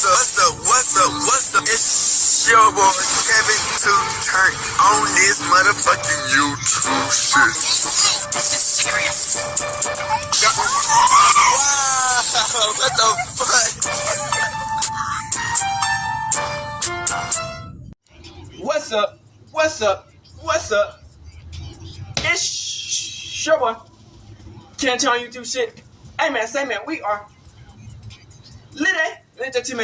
What's up? It's your boy Kevin to turn on this motherfucking YouTube shit. Wow, what the fuck? What's up? It's your boy Kevin to turn on YouTube shit. Hey man, say man, we are Liddy. Turn. To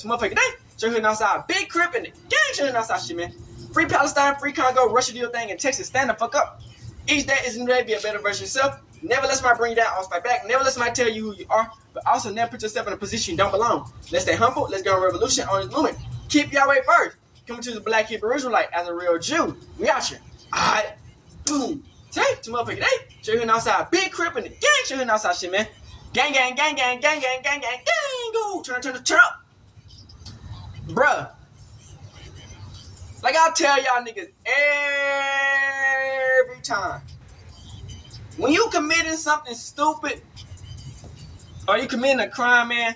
motherfucking day. Show you outside. Big crib in the gang. Show you outside shit, man. Free Palestine, free Congo, Russia deal thing in Texas. Stand the fuck up. Each day is a new day. Be a better version of yourself. Never let somebody bring you down. Always fight back. Never let somebody tell you who you are. But also never put yourself in a position you don't belong. Let's stay humble. Let's go on revolution on this movement. Keep y'all way first. Coming to the Black Hebrew Israelite as a real Jew. We out here. Alright. Boom. Take to motherfucking day. Show you outside. Big crib in the gang. Show you outside shit, man. Gang. Go. Turn up. Bruh. Like I tell y'all niggas every time. When you committing something stupid or you committing a crime, man,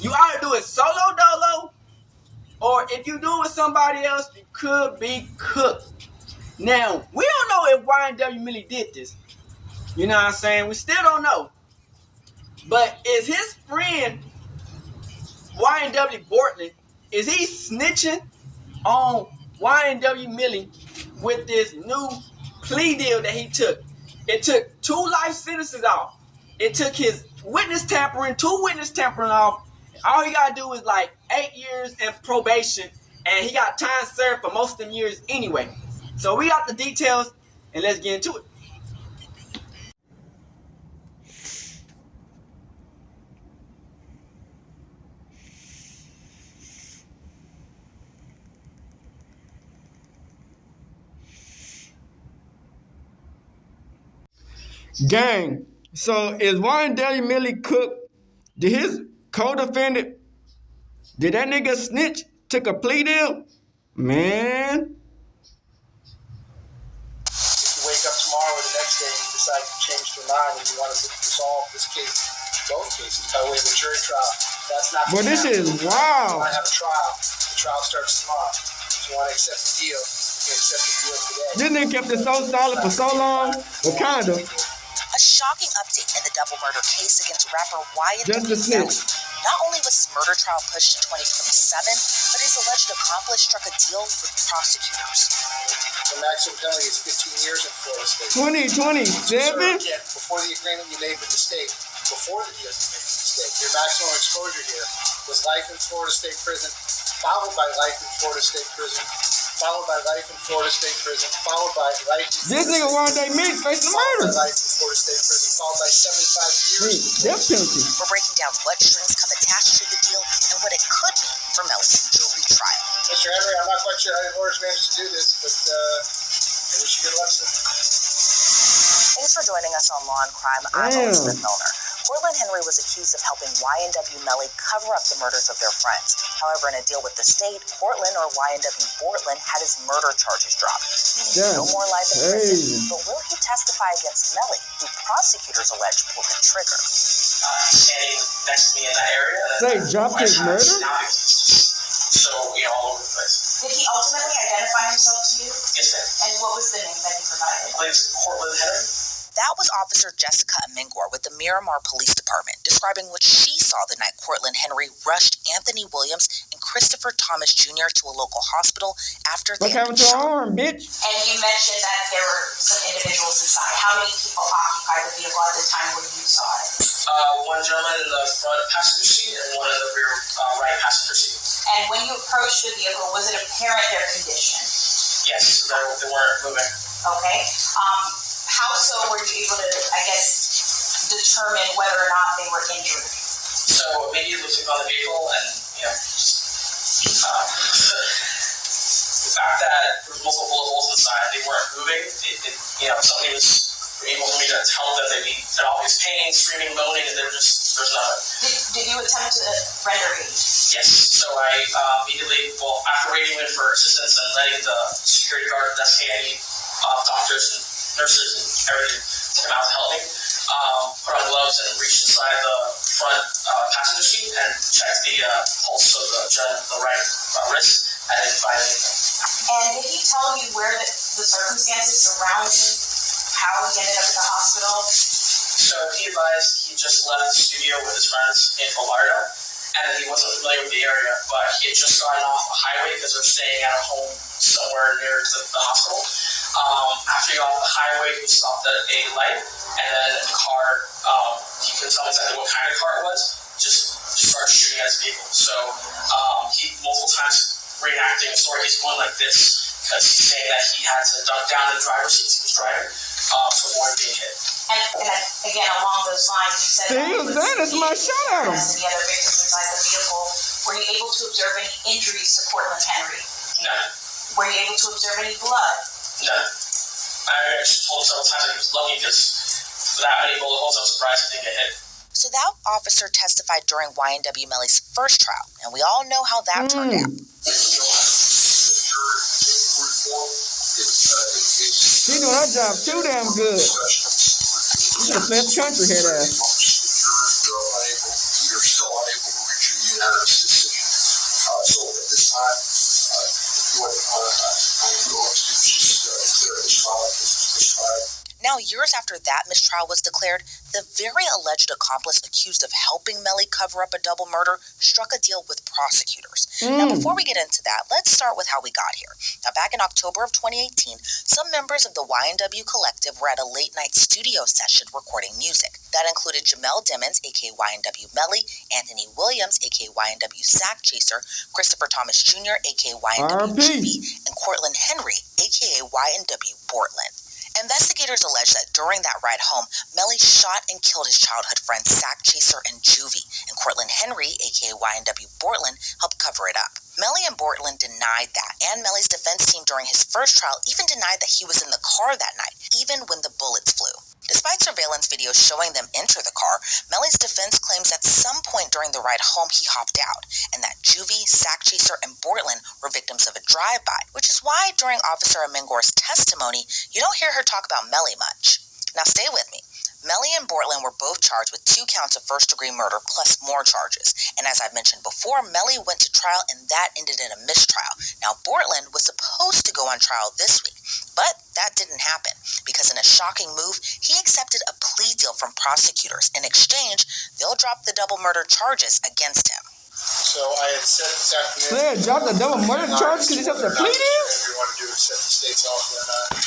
you either do it solo dolo, or if you do it with somebody else, you could be cooked. Now, we don't know if YNW Melly did this. You know what I'm saying? We still don't know. But is his friend YNW Bortlen, is he snitching on YNW Melly with this new plea deal that he took? It took 2 life sentences off. It took his two witness tampering off. All he gotta do is like 8 years in probation, and he got time served for most of them years anyway. So we got the details, and let's get into it. Gang, so is YNW Melly cooked? Did his co-defendant, did that nigga snitch, took a plea deal? Man. If you wake up tomorrow or the next day and you decide you changed your mind and you want to resolve this case, both cases, by way of a jury trial, that's not But this is wild. If you want to have a trial, the trial starts tomorrow. If you want to accept the deal, you can accept the deal today. This nigga kept it so solid for so long, but kinda. A shocking update in the double murder case against rapper YNW Melly. Not only was his murder trial pushed to 2027, but his alleged accomplice struck a deal with prosecutors. The maximum penalty is 15 years in Florida State. 2027? Before the agreement you made with the state, before the deal you made with the state, your maximum exposure here was life in Florida State Prison, followed by life in Florida State Prison, followed by life in Florida State Prison, followed by life in This nigga YNW Melly facing murder. Life in Florida State Prison, followed by 75 years. Death penalty. We're breaking down what strings come attached to the deal and what it could mean for Melly's jury trial. Mr. Henry, I'm not quite sure how your lawyers managed to do this, but I wish you good luck, sir. Thanks for joining us on Law and Crime. I'm Elizabeth Milner. Bortlen Henry was accused of helping YNW Melly cover up the murders of their friends. However, in a deal with the state, Bortlen, or YNW Bortlen, had his murder charges dropped, meaning no more life in prison. But will he testify against Melly, who prosecutors allege pulled the trigger? Standing next to me in that area. They dropped his murder? So, all over the place. Did he ultimately identify himself to you? Yes, ma'am. And what was the name that he provided? I believe it's Bortlen Henry. That was Officer Jessica Amingor with the Miramar Police Department, describing what she saw the night Bortlen Henry rushed Anthony Williams and Christopher Thomas Jr. to a local hospital after they had been shot. Arm, bitch? And you mentioned that there were some individuals inside. How many people occupied the vehicle at the time when you saw it? One gentleman in the front passenger seat and one in the rear right passenger seat. And when you approached the vehicle, was it apparent their condition? Yes, they weren't moving. Okay. How so were you able to, determine whether or not they were injured? So maybe looking on the vehicle and, the fact that there was multiple bullet holes inside, they weren't moving. Somebody was able for me to tell that they're always pain, screaming, moaning, and there's nothing. Did you attempt to render aid? Yes. So I immediately, after waiting for assistance and letting the security guard investigate any doctors and nurses and everything to come out to help me, put on gloves and reached inside the front passenger seat and checked the pulse of the right wrist. I didn't find anything. And did he tell you where the circumstances surrounding how he ended up at the hospital? So he advised he just left the studio with his friends in Rder, and that he wasn't familiar with the area, but he had just gotten off the highway because they're staying at a home somewhere near the hospital. After he got off the highway, he stopped at a light, and then the car, he couldn't tell exactly what kind of car it was, just started shooting at his vehicle. So he multiple times reenacting a story. He's going like this because he's saying that he had to duck down in the driver's seat as he was driving to avoid being hit. And again, along those lines, you said See, he was saying this my shot at him. The other victims inside the vehicle. Were you able to observe any injuries to Bortlen Henry? No. Were you able to observe any blood? No. I actually told him several times that he was lucky because for that many bullet holes, I'm surprised he didn't get hit. So that officer testified during YNW Melly's first trial, and we all know how that turned out. She doing her job too damn good. She's a fifth country head ass. You're still unable to reach a unanimous decision. So at this time, what I'm going to do is just declare this trial prescribed. Now, years after that mistrial was declared, the very alleged accomplice accused of helping Melly cover up a double murder struck a deal with prosecutors. Now, before we get into that, let's start with how we got here. Now, back in October of 2018, some members of the YNW Collective were at a late-night studio session recording music. That included Jamel Dimmons, a.k.a. YNW Melly, Anthony Williams, a.k.a. YNW Sack Chaser, Christopher Thomas Jr., a.k.a. YNW Juvie, and Cortland Henry, a.k.a. YNW Bortlen. Investigators allege that during that ride home, Melly shot and killed his childhood friends Sack Chaser and Juvie, and Cortland Henry, aka YNW Bortlen, helped cover it up. Melly and Bortlen denied that, and Melly's defense team during his first trial even denied that he was in the car that night, even when the bullets flew. Despite surveillance videos showing them enter the car, Melly's defense claims at some point during the ride home he hopped out, and that Juvie, Sack Chaser, and Bortlen were victims of a drive-by, which is why during Officer Amengor's testimony, you don't hear her talk about Melly much. Now stay with me. Melly and Bortlen were both charged with 2 counts of first-degree murder plus more charges. And as I've mentioned before, Melly went to trial and that ended in a mistrial. Now, Bortlen was supposed to go on trial this week, but that didn't happen because in a shocking move, he accepted a plea deal from prosecutors. In exchange, they'll drop the double murder charges against him. So I had said this afternoon. They had dropped the double murder charge because he's up to plead in? Whatever you want to do is set the state's offer or not.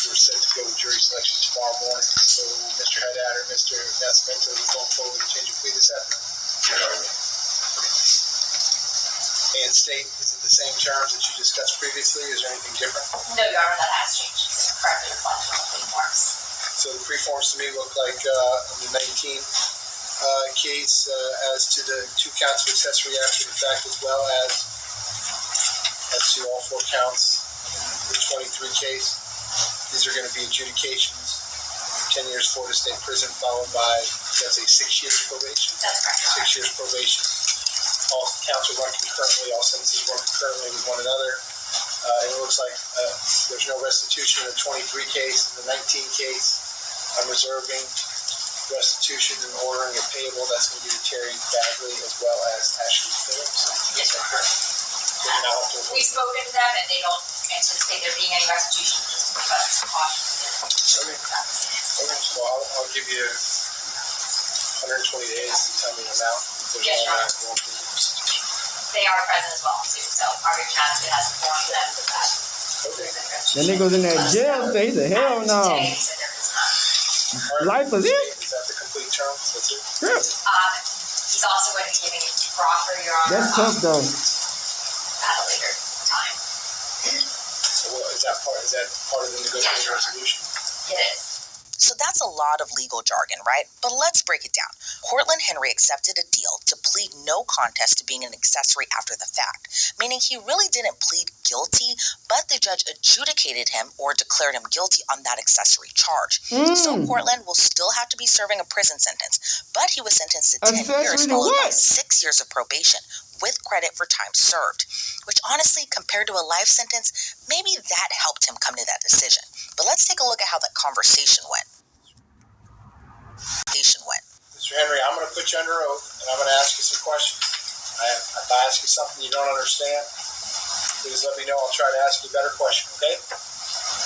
We're set to go to jury selection tomorrow morning. So Mr. Haddad or Mr. Nascimento will go forward with a change of plea this afternoon. And state, is it the same terms that you discussed previously? Is there anything different? No, Your Honor, that has changed. It's correctly reflected on the plea forms. So the pre-forms to me look like the 19 case as to the 2 counts of accessory after the fact, as well as to all 4 counts in the 23 case. These are going to be adjudications, 10 years Florida State Prison, followed by, that's a 6 years probation. That's correct. 6 years probation. All counts are run concurrently, all sentences run concurrently with one another. And it looks like there's no restitution in the 23 case. In the 19 case, I'm reserving restitution and ordering it payable. That's going to be to Terry Bagley as well as Ashley Phillips. Yes, sir. We've spoken to them and they don't anticipate there being any restitution just because caution. Okay. So I'll give you 120 days to tell me the amount. Yes, Your Honor. They are present as well, too. So our reach out to has informed them of that. Okay. That nigga's in that jail, so he said, hell no. Today, he said there was none. Life is it? Is that the complete term? That's it? Yeah. He's also going to be giving it to Crawford, Your Honor. That's tough though. At a later time. So is that part of the negotiated resolution? It is. So that's a lot of legal jargon, right? But let's break it down. Cortland Henry accepted a deal to plead no contest to being an accessory after the fact, meaning he really didn't plead guilty, but the judge adjudicated him or declared him guilty on that accessory charge. So Cortland will still have to be serving a prison sentence, but he was sentenced to 10 years followed by 6 years of probation, with credit for time served, which honestly, compared to a life sentence, maybe that helped him come to that decision. But let's take a look at how that conversation went. Mr. to put you under oath, and I'm going to ask you some questions. If I ask you something you don't understand, please let me know. I'll try to ask you a better question, okay?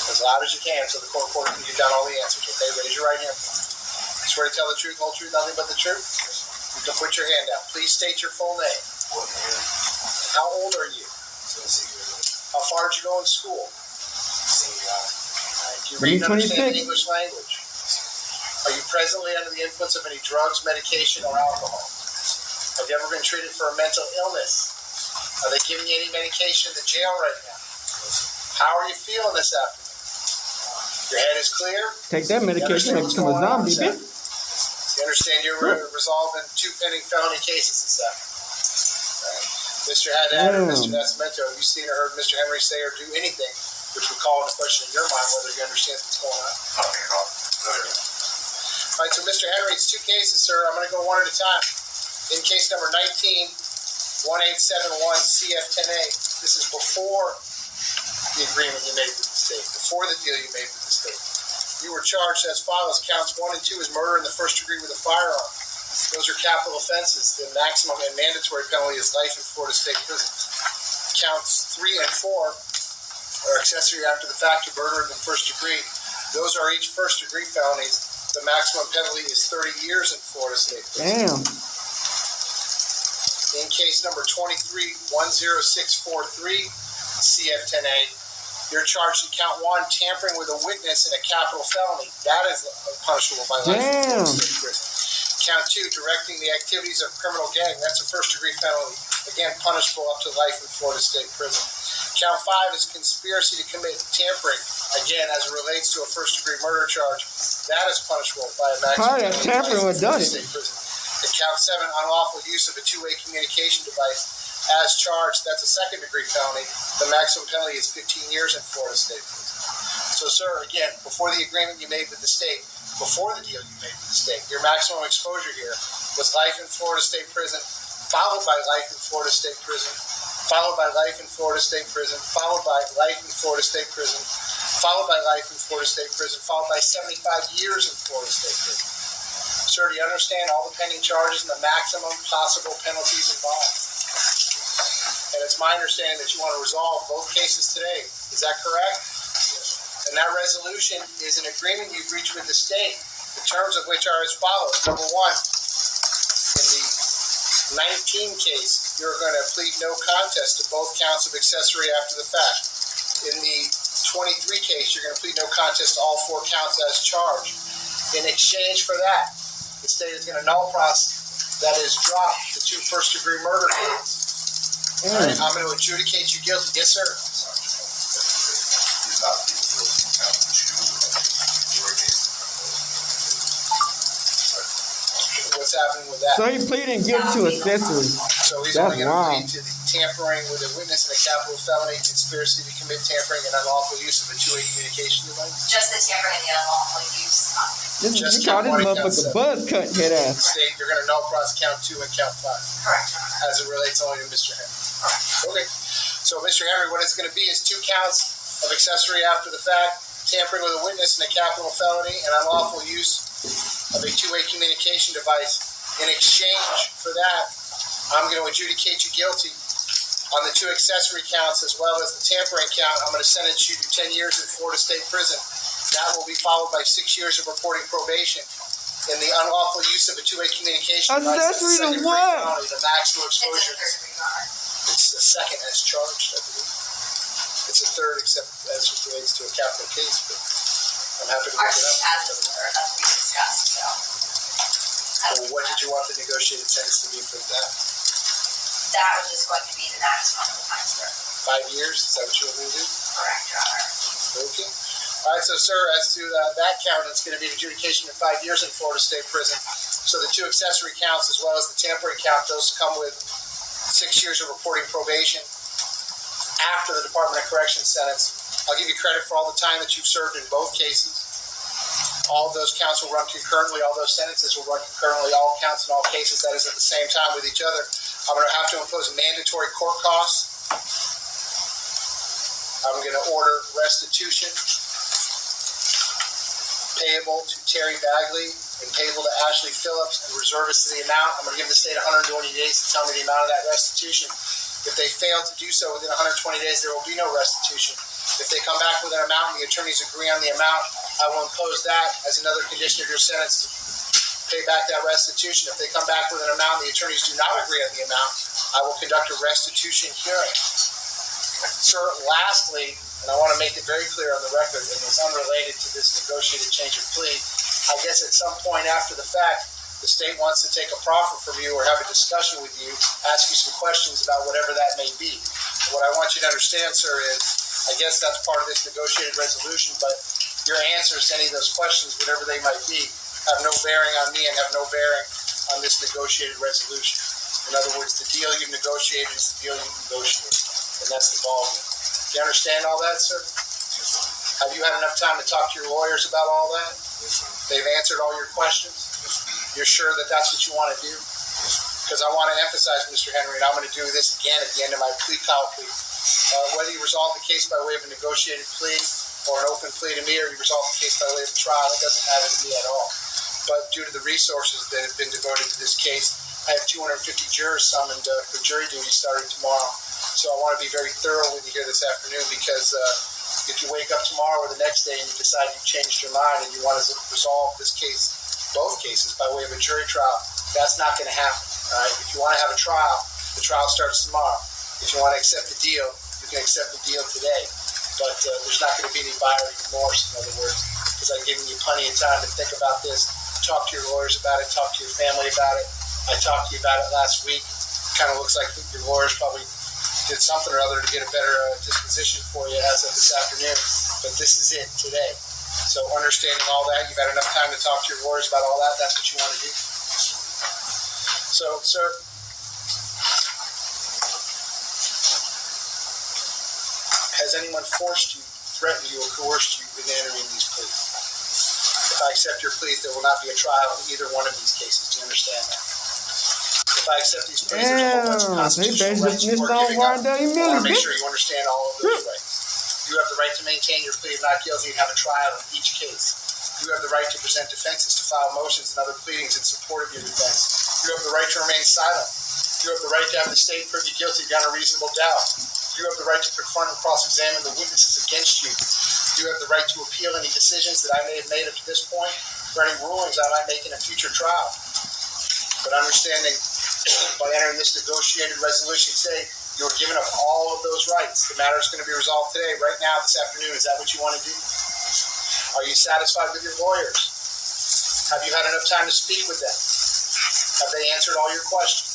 As loud as you can so the court reporter can get down all the answers, okay? Raise your right hand. Swear to tell the truth, whole truth, nothing but the truth? You can put your hand down. Please state your full name. How old are you? How far did you go in school? Do you read and understand the English language? Are you presently under the influence of any drugs, medication, or alcohol? Have you ever been treated for a mental illness? Are they giving you any medication in the jail right now? How are you feeling this afternoon? Your head is clear? Take that medication and become a zombie, bitch. You understand you're resolving 2 pending felony cases this afternoon? Right. Mr. Haddad or Mr. Nascimento, have you seen or heard Mr. Henry say or do anything which would call into question in your mind whether you understand what's going on? Nothing at all. All right, so Mr. Henry, it's 2 cases, sir. I'm going to go one at a time. In case number 19-1871 CF10A, this is before the agreement you made with the state, before the deal you made with the state. You were charged as follows. Counts 1 and 2 is murder in the first degree with a firearm. Those are capital offenses. The maximum and mandatory penalty is life in Florida State Prison. Counts 3 and 4 are accessory after the fact of murder in the first degree. Those are each first degree felonies. The maximum penalty is 30 years in Florida State Prison. Damn. In case number 23-10643, CF10A, you're charged in count 1, tampering with a witness in a capital felony. That is punishable by life in Florida State Prison. Count 2, directing the activities of criminal gang. That's a first degree penalty. Again, punishable up to life in Florida State Prison. Count 5 is conspiracy to commit tampering. Again, as it relates to a first degree murder charge, that is punishable by a maximum penalty tampering of life would done in it. State Prison. And count 7, unlawful use of a two-way communication device. As charged, that's a second degree felony. The maximum penalty is 15 years in Florida State Prison. So, sir, again, before the agreement you made with the state, before the deal you made with the state, your maximum exposure here was life in Florida State Prison, followed by life in Florida State Prison, followed by life in Florida State Prison, followed by life in Florida State Prison, followed by life in Florida State Prison, followed by 75 years in Florida State Prison. Sir, do you understand all the pending charges and the maximum possible penalties involved? And it's my understanding that you want to resolve both cases today. Is that correct? And that resolution is an agreement you've reached with the state, the terms of which are as follows. Number 1, in the 19 case, you're going to plead no contest to both counts of accessory after the fact. In the 23 case, you're going to plead no contest to all 4 counts as charged. In exchange for that, the state is going to null process, that is, drop the 2 first-degree murder counts. All right, I'm going to adjudicate you guilty. Yes, sir. What's happening with that? So he pleading guilty to accessory. So he's only going to plead to the tampering with a witness in a capital felony, conspiracy to commit tampering, and unlawful use of a two-way communication device? Just the tampering and the unlawful use. Just You call count this 1 and count motherfucker 7. buzz cut head ass. State, you're going to null process count 2 and count 5. Correct, Your Honor. As it relates only to Mr. Henry. Correct. Okay. So, Mr. Henry, what it's going to be is 2 counts of accessory after the fact, tampering with a witness in a capital felony, and unlawful use of a two-way communication device. In exchange for that, I'm going to adjudicate you guilty on the 2 accessory counts as well as the tampering count. I'm going to sentence you to 10 years in Florida State Prison. That will be followed by 6 years of reporting probation. In the unlawful use of a two-way communication device, that's the second degree felony, the maximum exposure. It's the second as charged, I believe. It's a third, except as it relates to a capital case, but I'm happy to look it up. As a third, as we discussed, so. Well, what did you want the negotiated sentence to be for that? That was just going to be the maximum time served. 5 years? Is that what you want me to do? Correct, Your Honor. Okay. All right, so, sir, as to that count, it's going to be adjudication of 5 years in Florida State Prison. So the 2 accessory counts as well as the tampering count, those come with 6 years of reporting probation after the Department of Corrections sentence. I'll give you credit for all the time that you've served in both cases. All of those counts will run concurrently. All those sentences will run concurrently. All counts in all cases, that is at the same time with each other. I'm going to have to impose mandatory court costs. I'm going to order restitution payable to Terry Bagley and payable to Ashley Phillips and reservists to the amount. I'm going to give the state 120 days to tell me the amount of that restitution. If they fail to do so within 120 days, there will be no restitution. If they come back with an amount and the attorneys agree on the amount, I will impose that as another condition of your sentence to pay back that restitution. If they come back with an amount and the attorneys do not agree on the amount, I will conduct a restitution hearing. Sir, lastly, and I want to make it very clear on the record, and it's unrelated to this negotiated change of plea, I guess at some point after the fact, the state wants to take a proffer from you or have a discussion with you, ask you some questions about whatever that may be. What I want you to understand, sir, is I guess that's part of this negotiated resolution, but your answers to any of those questions, whatever they might be, have no bearing on me and have no bearing on this negotiated resolution. In other words, the deal you negotiated is the deal you negotiated, and that's the ballgame. Do you understand all that, sir? Have you had enough time to talk to your lawyers about all that? They've answered all your questions? You're sure that that's what you want to do? Because I want to emphasize, Mr. Henry, and I'm going to do this again at the end of my plea colloquy. Whether you resolve the case by way of a negotiated plea or an open plea to me, or you resolve the case by way of a trial, it doesn't matter to me at all. But due to the resources that have been devoted to this case, I have 250 jurors summoned for jury duty starting tomorrow. So I want to be very thorough with you here this afternoon, because if you wake up tomorrow or the next day and you decide you've changed your mind and you want to resolve this case, both cases, by way of a jury trial, that's not going to happen. All right? If you want to have a trial, the trial starts tomorrow. If you want to accept the deal, you can accept the deal today. But there's not going to be any buyer remorse, in other words, because I've given you plenty of time to think about this, talk to your lawyers about it, talk to your family about it. I talked to you about it last week. Kind of looks like your lawyers probably did something or other to get a better disposition for you as of this afternoon. But this is it today. So understanding all that, you've had enough time to talk to your lawyers about all that. That's what you want to do. So, sir, has anyone forced you, threatened you, or coerced you into entering these pleas? If I accept your pleas, there will not be a trial in either one of these cases. Do you understand that? If I accept these pleas, there's a whole bunch of constitutional rights you are giving up. I want to make sure you understand all of those rights. You have the right to maintain your plea of not guilty and have a trial in each case. You have the right to present defenses, to file motions and other pleadings in support of your defense. You have the right to remain silent. You have the right to have the state prove you guilty beyond a reasonable doubt. You have the right to confront and cross-examine the witnesses against you. You have the right to appeal any decisions that I may have made up to this point, or any rulings I might make in a future trial. But understanding by entering this negotiated resolution, say you are giving up all of those rights. The matter is going to be resolved today, right now, this afternoon. Is that what you want to do? Are you satisfied with your lawyers? Have you had enough time to speak with them? Have they answered all your questions?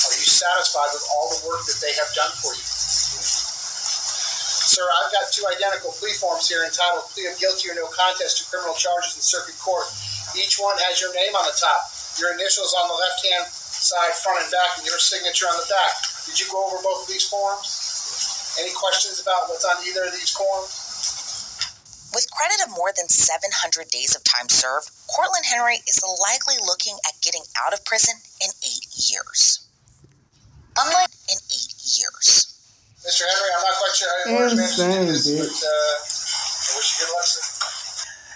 Are you satisfied with all the work that they have done for you? Sir, I've got two identical plea forms here entitled Plea of Guilty or No Contest to Criminal Charges in Circuit Court. Each one has your name on the top, your initials on the left-hand side, front and back, and your signature on the back. Did you go over both of these forms? Any questions about what's on either of these forms? With credit of more than 700 days of time served, Cortland Henry is likely looking at getting out of prison in 8 years. Unlike in 8 years. Mr. Henry, I'm not quite sure how your lawyers managed to do this, but I wish you good luck, sir.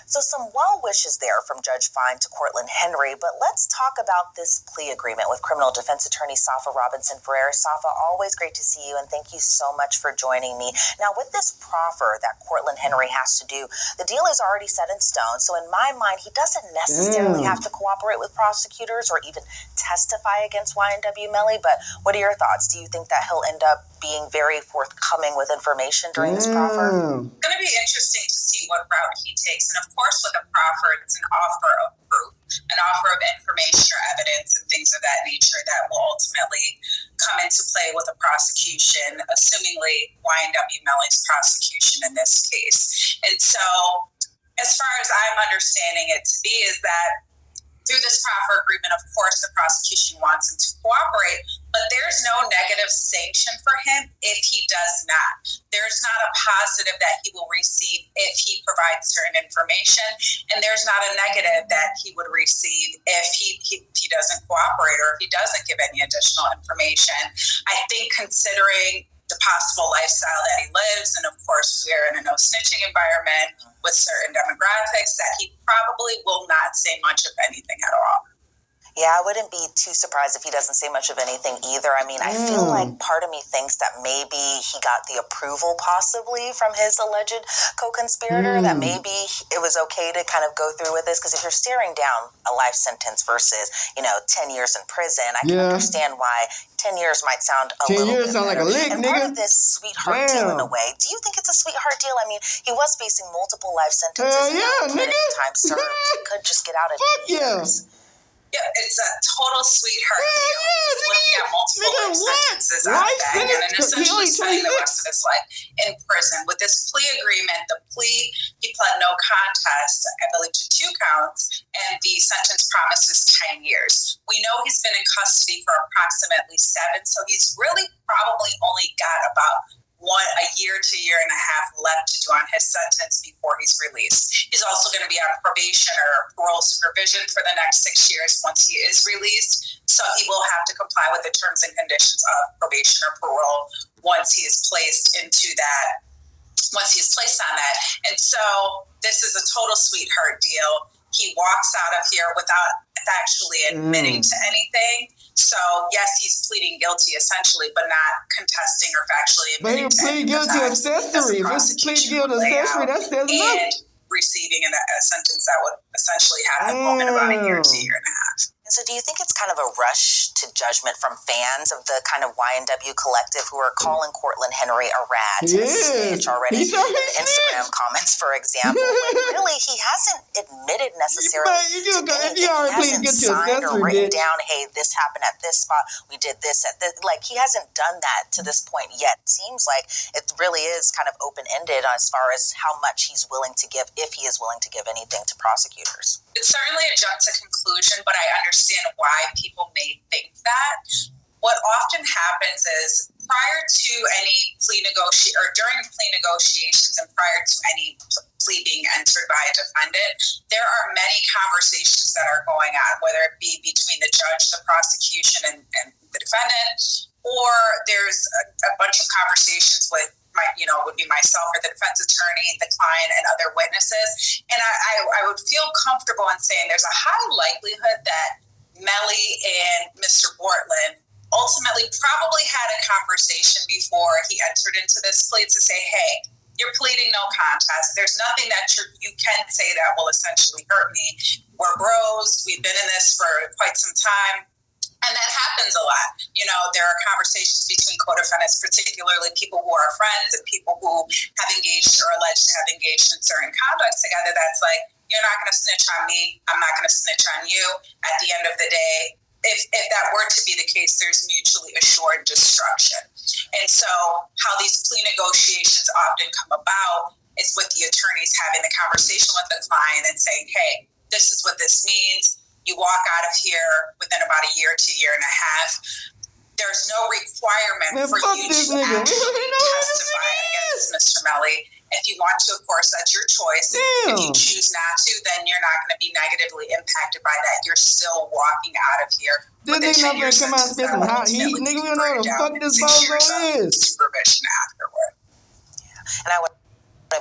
So some well wishes there from Judge Fine to Cortland Henry, but let's talk about this plea agreement with criminal defense attorney Safa Robinson-Ferrer. Safa, always great to see you, and thank you so much for joining me. Now, with this proffer that Cortland Henry has to do, the deal is already set in stone, so in my mind, he doesn't necessarily have to cooperate with prosecutors or even testify against YNW Melly, but what are your thoughts? Do you think that he'll end up being very forthcoming with information during this proffer? It's going to be interesting to see what route he takes. And of course, with a proffer, it's an offer of proof, an offer of information or evidence and things of that nature that will ultimately come into play with a prosecution, assumingly YNW Melly's prosecution in this case. And so, as far as I'm understanding it to be, is that through this proffer agreement, of course, the prosecution wants him to cooperate, but there's no negative sanction for him if he does not. There's not a positive that he will receive if he provides certain information, and there's not a negative that he would receive if he doesn't cooperate or if he doesn't give any additional information. I think considering the the possible lifestyle that he lives. And of course, we're in a no snitching environment with certain demographics that he probably will not say much of anything at all. Yeah, I wouldn't be too surprised if he doesn't say much of anything either. I mean, I feel like part of me thinks that maybe he got the approval possibly from his alleged co-conspirator, that maybe it was okay to kind of go through with this. Because if you're staring down a life sentence versus, 10 years in prison, I can understand why 10 years might sound a little bit better. Like a lick, and part of this sweetheart deal in a way, do you think it's a sweetheart deal? I mean, he was facing multiple life sentences. Time served. He could just get out in 8 years. Yeah, it's a total sweetheart deal. He's looking at multiple life sentences out of that and essentially spending the rest of his life in prison. With this plea agreement, he pled no contest, I believe, to 2 counts, and the sentence promises 10 years. We know he's been in custody for approximately 7, so he's really probably only got about a year to year and a half left to do on his sentence before he's released. He's also going to be on probation or parole supervision for the next 6 years once he is released. So he will have to comply with the terms and conditions of probation or parole once he is placed on that. And so this is a total sweetheart deal. He walks out of here without actually admitting to anything. So, yes, he's pleading guilty essentially, but not contesting or factually admitting to anything. But he pleaded guilty to accessory. If it's pleading guilty to accessory, that says enough. And receiving a sentence that would essentially have him in about a year to year and a half. And so do you think it's kind of a rush to judgment from fans of the kind of YNW collective who are calling Cortland Henry a rat and a snitch already in Instagram comments, for example? When really, he hasn't admitted necessarily to anything. He hasn't signed or written down, hey, this happened at this spot, we did this at this. Like, he hasn't done that to this point yet. It seems like it really is kind of open-ended as far as how much he's willing to give, if he is willing to give anything to prosecutors. It's certainly a jump to conclusion, but I understand why people may think that. What often happens is prior to any plea negotiation or during plea negotiations and prior to any plea being entered by a defendant, there are many conversations that are going on, whether it be between the judge, the prosecution, and the defendant, or there's a bunch of conversations with would be myself or the defense attorney, the client, and other witnesses. And I would feel comfortable in saying there's a high likelihood that Melly and Mr. Bortlen ultimately probably had a conversation before he entered into this plea to say, hey, you're pleading no contest. There's nothing that you can say that will essentially hurt me. We're bros. We've been in this for quite some time. And that happens a lot. There are conversations between co-defendants, particularly people who are friends and people who have engaged or alleged to have engaged in certain conduct together. That's like, you're not going to snitch on me. I'm not going to snitch on you. At the end of the day, if that were to be the case, there's mutually assured destruction. And so how these plea negotiations often come about is with the attorneys having the conversation with the client and saying, hey, this is what this means. You walk out of here within about a year to year and a half. There's no requirement for you to actually testify against Mr. Melly. If you want to, of course, that's your choice. If you choose not to, then you're not going to be negatively impacted by that. You're still walking out of here with a 10-year sentence that will ultimately be converted down to 6 years of supervision afterward. Yeah. And I wouldn't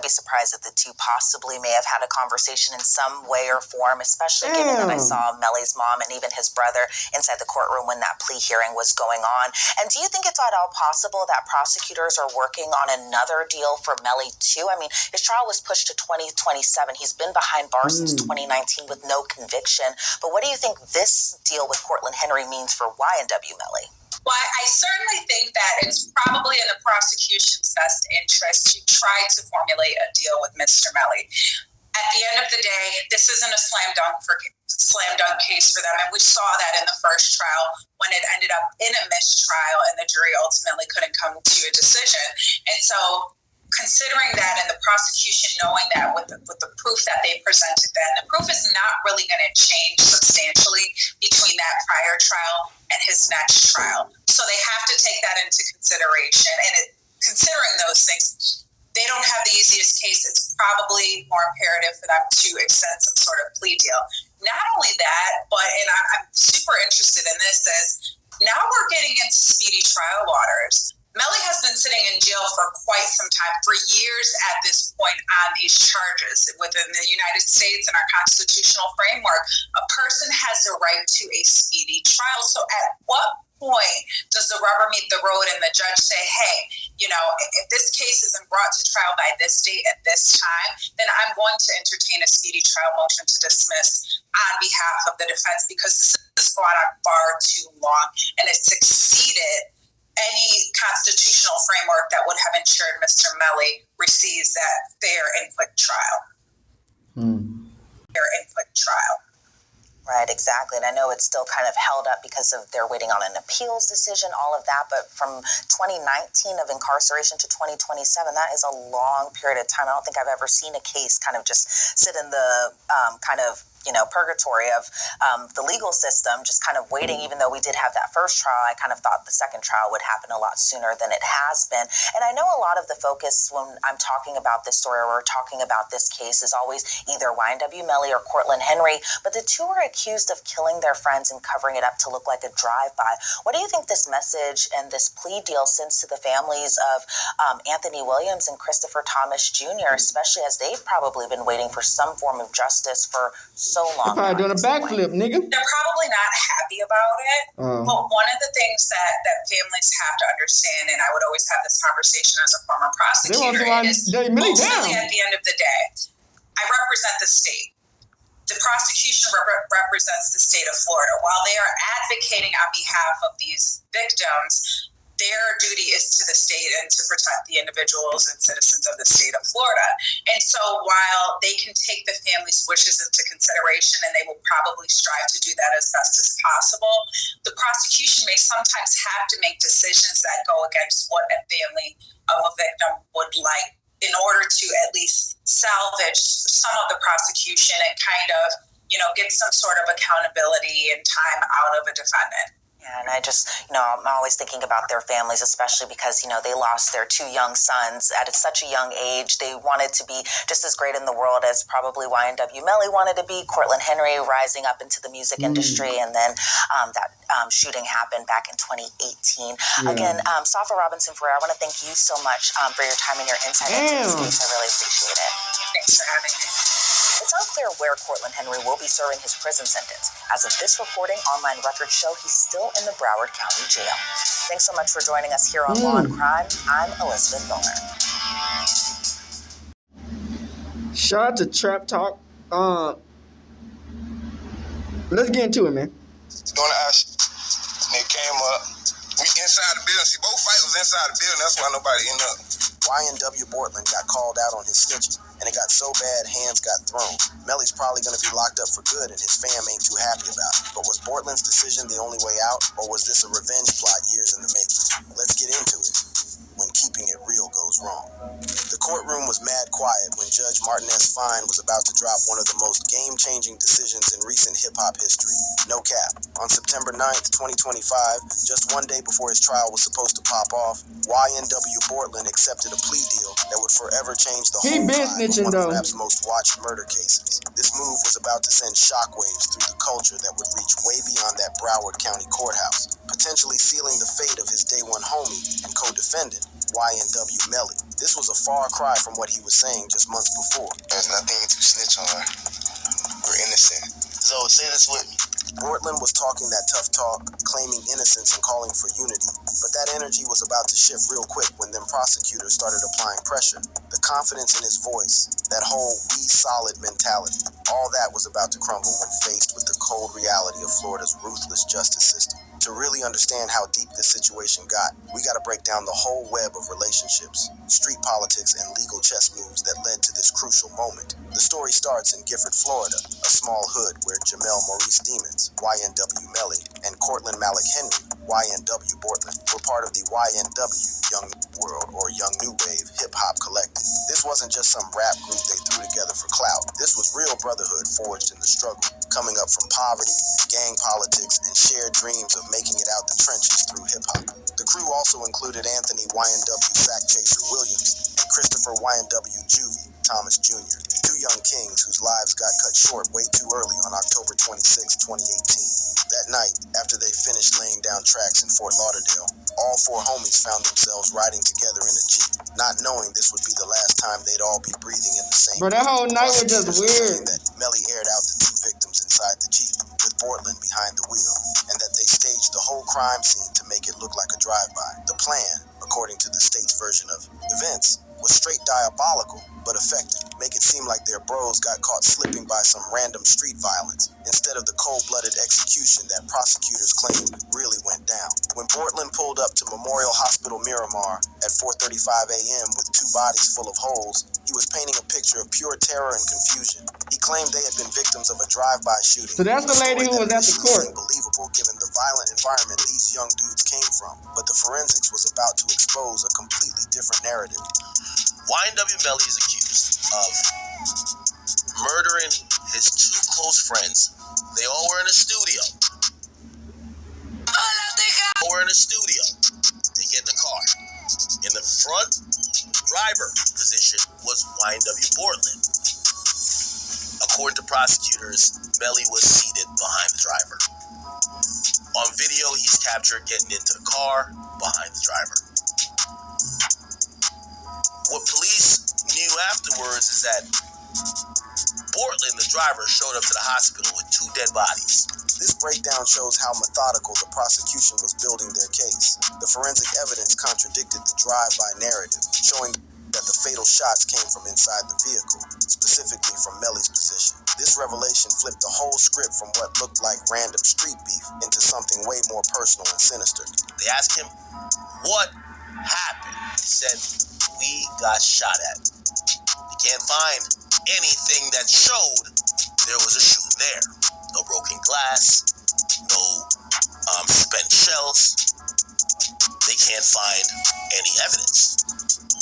be surprised that the two possibly may have had a conversation in some way or form, especially given that I saw Melly's mom and even his brother inside the courtroom when that plea hearing was going on. And do you think it's at all possible that prosecutors are working on another deal for Melly too? I mean, his trial was pushed to 2027. He's been behind bars since 2019 with no conviction. But what do you think this deal with Cortland Henry means for YNW Melly? Well, I certainly think that it's probably in the prosecution's best interest to try to formulate a deal with Mr. Melly. At the end of the day, this isn't a slam dunk case for them, and we saw that in the first trial when it ended up in a mistrial and the jury ultimately couldn't come to a decision. And so, considering that and the prosecution knowing that with the proof that they presented then, the proof is not really going to change substantially between that prior trial and his next trial. So they have to take that into consideration. And considering those things, they don't have the easiest case. It's probably more imperative for them to extend some sort of plea deal. Not only that, but, and I'm super interested in this, is now we're getting into speedy trial waters. Melly has been sitting in jail for quite some time, for years at this point on these charges. Within the United States and our constitutional framework, a person has a right to a speedy trial. So at what point does the rubber meet the road and the judge say, hey, if this case isn't brought to trial by this date at this time, then I'm going to entertain a speedy trial motion to dismiss on behalf of the defense, because this has gone on far too long and it's exceeded any constitutional framework that would have ensured Mr. Melly receives that fair and quick trial. Fair and quick trial. Right, exactly. And I know it's still kind of held up because they're waiting on an appeals decision, all of that. But from 2019 of incarceration to 2027, that is a long period of time. I don't think I've ever seen a case kind of just sit in the purgatory of the legal system, just kind of waiting. Even though we did have that first trial, I kind of thought the second trial would happen a lot sooner than it has been. And I know a lot of the focus when I'm talking about this story or we're talking about this case is always either YNW Melly or Bortlen Henry, but the two are accused of killing their friends and covering it up to look like a drive-by. What do you think this message and this plea deal sends to the families of Anthony Williams and Christopher Thomas Jr., especially as they've probably been waiting for some form of justice for so long? They're probably doing a backflip, nigga. They're probably not happy about it. But one of the things that families have to understand, and I would always have this conversation as a former prosecutor, is ultimately at the end of the day, I represent the state. The prosecution represents the state of Florida. While they are advocating on behalf of these victims, their duty is to the state and to protect the individuals and citizens of the state of Florida. And so while they can take the family's wishes into consideration, and they will probably strive to do that as best as possible, the prosecution may sometimes have to make decisions that go against what a family of a victim would like in order to at least salvage some of the prosecution and kind of, get some sort of accountability and time out of a defendant. And I just, I'm always thinking about their families, especially because, they lost their two young sons at such a young age. They wanted to be just as great in the world as probably YNW Melly wanted to be. Bortlen Henry rising up into the music industry, and then that shooting happened back in 2018. Again, Safa Robinson Ferrer, I want to thank you so much for your time and your insight into this case. I really appreciate it. Thanks for having me. It's unclear where Bortlen Henry will be serving his prison sentence. As of this reporting, online records show he's still in the Broward County Jail. Thanks so much for joining us here on Law and Crime. I'm Elizabeth Milner. Shout out to Trap Talk. Let's get into it, man. Doing the ass. They came up. We inside the building. See, both fights was inside the building. That's why nobody ended up. YNW Bortlen got called out on his snitching, and it got so bad hands got thrown. Melly's probably going to be locked up for good, and his fam ain't too happy about it. But was Bortlen's decision the only way out, or was this a revenge plot years in the making? Let's get into it. When keeping it real goes wrong. The courtroom was mad quiet when Judge Martinez Fine was about to drop one of the most game-changing decisions in recent hip-hop history. No cap. On September 9th, 2025, just one day before his trial was supposed to pop off, YNW Bortlen accepted a plea deal that would forever change the whole vibe of one of rap's most watched murder cases. This move was about to send shockwaves through the culture that would reach way beyond that Broward County courthouse, potentially sealing the fate of his day one homie and co-defendant, YNW Melly. This was a far cry from what he was saying just months before. There's nothing to snitch on. We're innocent. So say this with me. Bortlen was talking that tough talk, claiming innocence and calling for unity. But that energy was about to shift real quick when them prosecutors started applying pressure. The confidence in his voice, that whole "we solid" mentality, all that was about to crumble when faced with the cold reality of Florida's ruthless justice system. To really understand how deep this situation got, we got to break down the whole web of relationships, street politics, and legal chess moves that led to this crucial moment. The story starts in Gifford, Florida, a small hood where Jamel Maurice Demons, YNW Melly, and Cortland Malik Henry, YNW Bortlen, were part of the YNW Young World or Young New Wave hip-hop collective. This wasn't just some rap group they threw together for clout. This was real brotherhood forged in the struggle, coming up from poverty, gang politics, and shared dreams of making it out the trenches through hip-hop. The crew also included Anthony YNW Sack Chaser Williams and Christopher YNW Juvie Thomas Jr., two young kings whose lives got cut short way too early on October 26, 2018. That night, after they finished laying down tracks in Fort Lauderdale, all four homies found themselves riding together in a Jeep, not knowing this would be the last time they'd all be breathing in the same. Bro, that whole night was just Prosecutors are weird. saying that Melly aired out the two victims inside the Jeep, with Bortlen behind the wheel, and that they staged the whole crime scene to make it look like a drive-by. The plan, according to the state's version of events, was straight diabolical, but effective. Make it seem like their bros got caught slipping by some random street violence, instead of the cold-blooded execution that prosecutors claim really went down. When Bortlen pulled up to Memorial Hospital Miramar at 4:35 a.m. with two bodies full of holes, he was painting a picture of pure terror and confusion. He claimed they had been victims of a drive-by shooting. So that's the lady who was at the court. Believable given the violent environment these young dudes came from, but the forensics was about to expose a completely different narrative. YNW Melly is accused of murdering his two close friends. They all were in a studio. They get in the car. In the front driver position was YNW Bortlen. According to prosecutors, Melly was seated behind the driver. On video, he's captured getting into the car behind the driver. What police knew afterwards is that Bortlen, the driver, showed up to the hospital with two dead bodies. This breakdown shows how methodical the prosecution was building their case. The forensic evidence contradicted the drive-by narrative, showing that the fatal shots came from inside the vehicle, specifically from Melly's position. This revelation flipped the whole script from what looked like random street beef into something way more personal and sinister. They asked him, what happened? He said, we got shot at. You can't find anything that showed there was a shooting there. No broken glass, no spent shells. They can't find any evidence.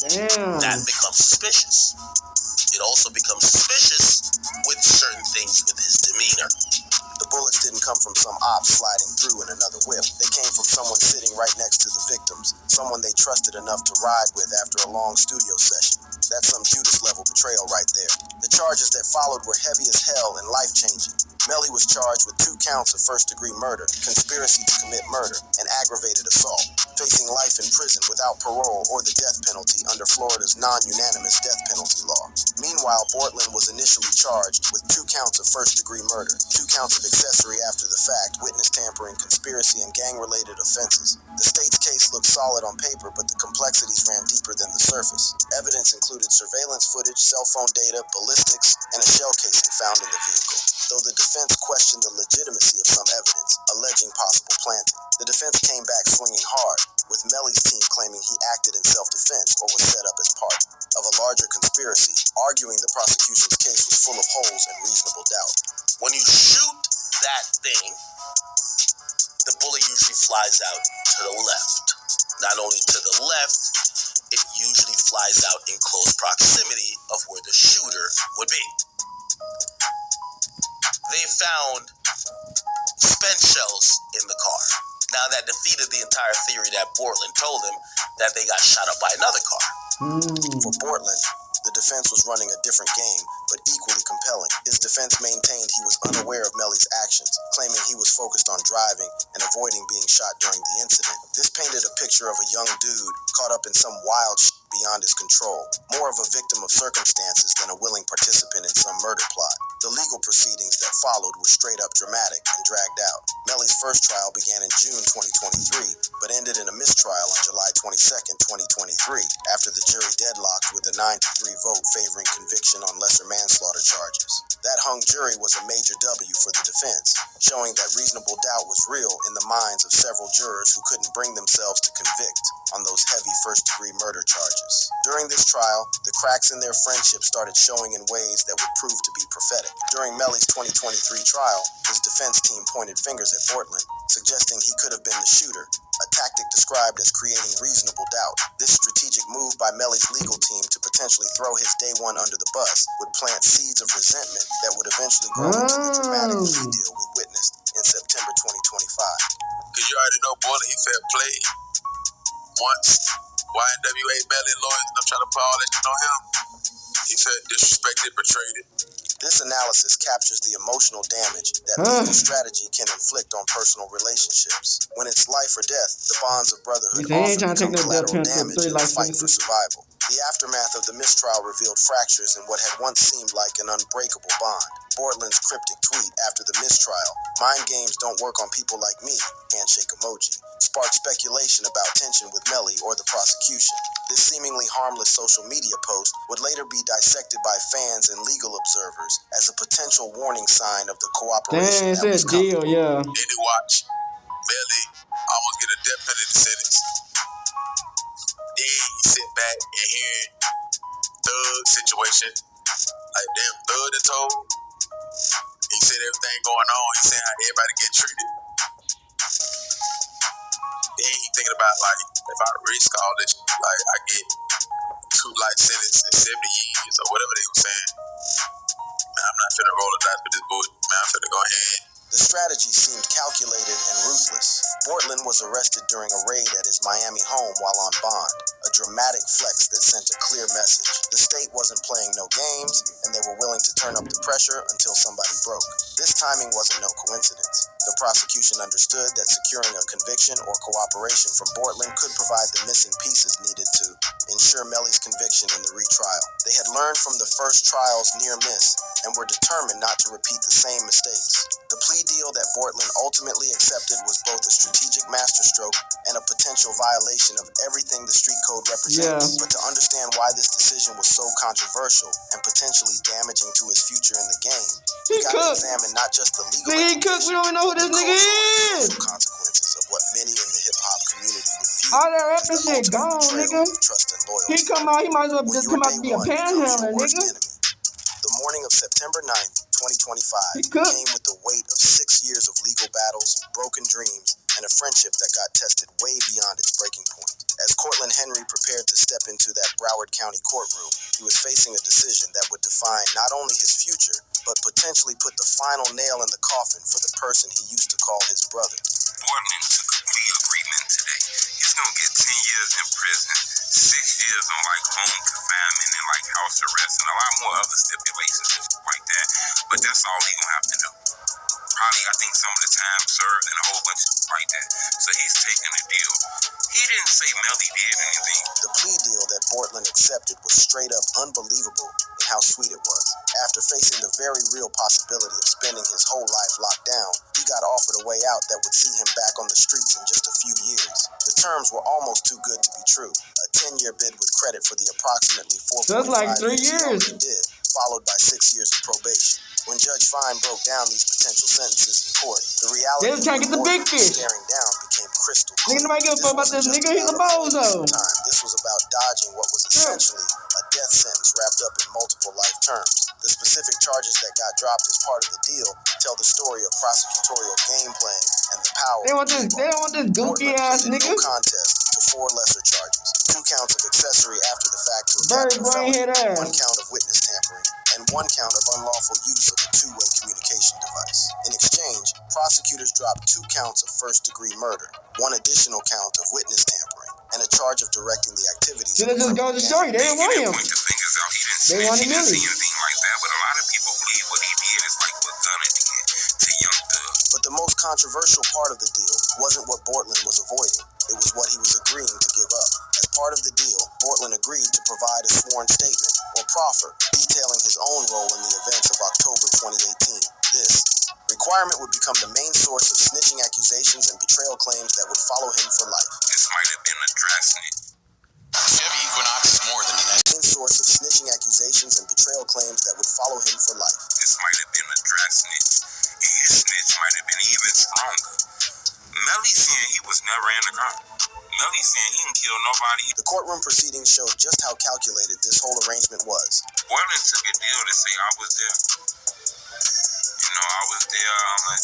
Damn. That becomes suspicious. It also becomes suspicious with certain things with his demeanor. The bullets didn't come from some op sliding through in another whip. They came from someone sitting right next to the victims, someone they trusted enough to ride with after a long studio session. That's some Judas-level betrayal right there. The charges that followed were heavy as hell and life-changing. Melly was charged with 2 counts of first-degree murder, conspiracy to commit murder, and aggravated assault, facing life in prison without parole or the death penalty under Florida's non-unanimous death penalty law. Meanwhile, Bortlen was initially charged with 2 counts of first-degree murder, 2 counts of accessory after the fact, witness tampering, conspiracy, and gang-related offenses. The state's case looked solid on paper, but the complexities ran deeper than the surface. Evidence included surveillance footage, cell phone data, ballistics, and a shell casing found in the vehicle. Though the defense questioned the legitimacy of some evidence, alleging possible planting. The defense came back swinging hard, with Melly's team claiming he acted in self-defense or was set up as part of a larger conspiracy, arguing the prosecution's case was full of holes and reasonable doubt. When you shoot that thing, the bullet usually flies out to the left. Not only to the left, it usually flies out in close proximity of where the shooter would be. They found spent shells in the car. Now that defeated the entire theory that Bortlen told him that they got shot up by another car. For Bortlen, the defense was running a different game, but equally compelling. His defense maintained he was unaware of Melly's actions, claiming he was focused on driving and avoiding being shot during the incident. This painted a picture of a young dude caught up in some wild shit beyond his control, more of a victim of circumstances than a willing participant in some murder plot. The legal proceedings that followed were straight up dramatic and dragged out. Melly's first trial began in June 2023, but ended in a mistrial on July 22nd, 2023, after the jury deadlocked with a 9-3 vote favoring conviction on lesser manslaughter charges. That hung jury was a major W for the defense, showing that reasonable doubt was real in the minds of several jurors who couldn't bring themselves to convict on those heavy first-degree murder charges. During this trial, the cracks in their friendship started showing in ways that would prove to be prophetic. During Melly's 2023 trial, his defense team pointed fingers at Bortlen, suggesting he could have been the shooter, a tactic described as creating reasonable doubt. This strategic move by Melly's legal team to potentially throw his day one under the bus would plant seeds of resentment that would eventually grow into the dramatic plea deal we witnessed in September 2025. Because you already know Bortlen, he said play once. YNWA Melly lawyers, and I'm trying to put all that you know him. He said disrespected, betrayed it. This analysis captures the emotional damage that legal strategy can inflict on personal relationships. When it's life or death, the bonds of brotherhood often become collateral damage in the fight for survival. The aftermath of the mistrial revealed fractures in what had once seemed like an unbreakable bond. Bortlen's cryptic tweet after the mistrial, "Mind games don't work on people like me," handshake emoji, sparked speculation about tension with Melly or the prosecution. This seemingly harmless social media post would later be dissected by fans and legal observers as a potential warning sign of the cooperation that was coming. Yeah. Then they watch Melly almost get a death penalty sentence. Then you sit back and hear Thug situation. Like, damn, Thug that told. He said everything going on. He said how everybody get treated. Then he thinking about, like, if I risk all this, like, I get 2 life sentences and 70 years or whatever they were saying. Man, I'm not finna roll the dice with this bullshit. Man, I'm finna go ahead. The strategy seemed calculated and ruthless. Bortlen was arrested during a raid at his Miami home while on bond, a dramatic flex that sent a clear message. The state wasn't playing no games, and they were willing to turn up the pressure until somebody broke. This timing wasn't no coincidence. The prosecution understood that securing a conviction or cooperation from Bortlen could provide the missing pieces needed to ensure Melly's conviction in the retrial. They had learned from the first trial's near miss and were determined not to repeat the same mistakes. The plea deal that Bortlen ultimately accepted was both a strategic masterstroke and a potential violation of everything the street code represents. But to understand why this decision was so controversial and potentially damaging to his future in the game, we gotta examine not just the legal implications, we don't even know who this nigga is. consequences of what many in the hip-hop community would view All that as rapping the shit ultimate gone, betrayal nigga. of trust and loyalty. He come out, he might as well When just your come out day and be a one becomes panhandler, your worst nigga. enemy. The morning of September 9th, 2025 He cooked. came with the weight of 6 years of legal battles, broken dreams, and a friendship that got tested way beyond its breaking point. As Cortland Henry prepared to step into that Broward County courtroom, he was facing a decision that would define not only his future, but potentially put the final nail in the coffin for the person he used to call his brother. Bortlen took a plea agreement today. He's gonna get 10 years in prison, 6 years on like home confinement and like house arrest and a lot more other stipulations and stuff like that. But that's all he gonna have to do. Probably, I think, some of the time served and a whole bunch of stuff like that. So he's taking a deal. He didn't say Melly did anything. The plea deal that Bortlen accepted was straight up unbelievable in how sweet it was. After facing the very real possibility of spending his whole life locked down, he got offered a way out that would see him back on the streets in just a few years. The terms were almost too good to be true. A 10-year bid with credit for the approximately 4.5 like 3 years he years. already did, followed by 6 years of probation. When Judge Fine broke down these potential sentences in court, the reality They was trying to get the big fish. staring down became crystal clear. Nigga, nobody give a fuck about this nigga. He's a bozo. This was about dodging what was essentially a death sentence wrapped up in multiple life terms. The specific charges that got dropped as part of the deal tell the story of prosecutorial game playing and the power. They want this goofy ass nigga. No contest to 4 lesser charges: 2 counts of accessory after the fact to a Very capital felony, brainhead ass. 1 count of witness tampering, and 1 count of unlawful use of a 2-way communication device. In exchange, prosecutors dropped 2 counts of first-degree murder, 1 additional count of witness tampering, and a charge of directing the activities. It just goes to show you, they didn't want him. Point the fingers out. He didn't They snitch. wanted He didn't Melly. say anything like that. But a lot of people believe what he did is like what Gunna did to Young Thug. But the most controversial part of the deal wasn't what Bortlen was avoiding. It was what he was agreeing to give up. As part of the deal, Bortlen agreed to provide a sworn statement, or proffer, detailing his own role in the events of October 2018. This requirement would become the main source of snitching accusations and betrayal claims that would follow him for life. This might have been a dry snitch. Chevy Equinox is more than an Main source of snitching accusations and betrayal claims that would follow him for life. This might have been a dry snitch. And his snitch might have been even stronger. Melly saying he was never in the car. Melly saying he didn't kill nobody. The courtroom proceedings showed just how calculated this whole arrangement was. Bortlen took a deal to say I was there. You know, I was there.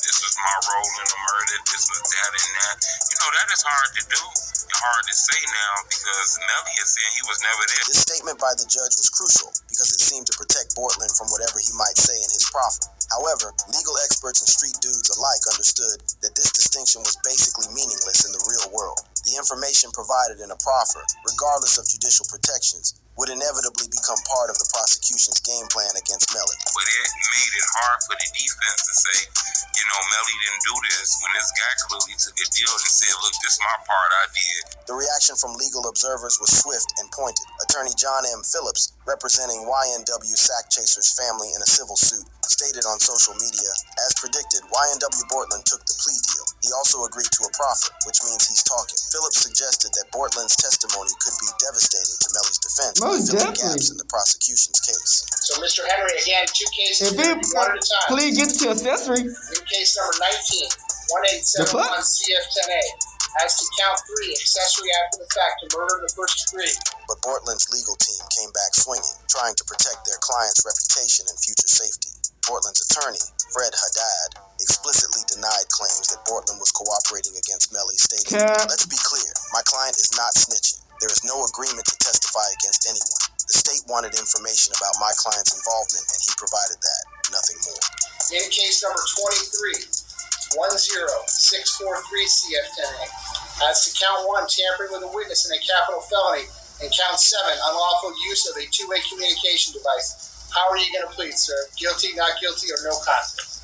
This was my role in the murder. This was that and that. You know, that is hard to do. It's hard to say now because Melly is saying he was never there. This statement by the judge was crucial because it seemed to protect Bortlen from whatever he might say in his proffer. However, legal experts and street dudes alike understood that this distinction was basically meaningless in the real world. The information provided in a proffer, regardless of judicial protections, would inevitably become part of the prosecution's game plan against Melly. But it made it hard for the defense to say, Melly didn't do this when this guy clearly took a deal and said, look, this is my part, I did. The reaction from legal observers was swift and pointed. Attorney John M. Phillips, representing YNW Sack Chaser's family in a civil suit, stated on social media, as predicted, YNW Bortlen took the plea deal. He also agreed to a proffer, which means he's talking. Phillips suggested that Bortlen's testimony could be devastating to Melly's defense by filling gaps in the prosecution's case. So, Mr. Henry, again, two cases, If it one at a time. plead guilty to accessory, In case number 19, 1871 CF10A. As to count 3, accessory after the fact to murder in the first degree. But Bortlen's legal team came back swinging, trying to protect their client's reputation and future safety. Bortlen's attorney, Fred Haddad, explicitly denied claims that Bortlen was cooperating against Melly, stating, "Let's be clear, my client is not snitching. There is no agreement to testify against anyone. The state wanted information about my client's involvement, and he provided that, nothing more." In case number 23, 10643 CF10A. As to count 1, tampering with a witness in a capital felony, and count 7, unlawful use of a two-way communication device. How are you going to plead, sir? Guilty, not guilty, or no contest?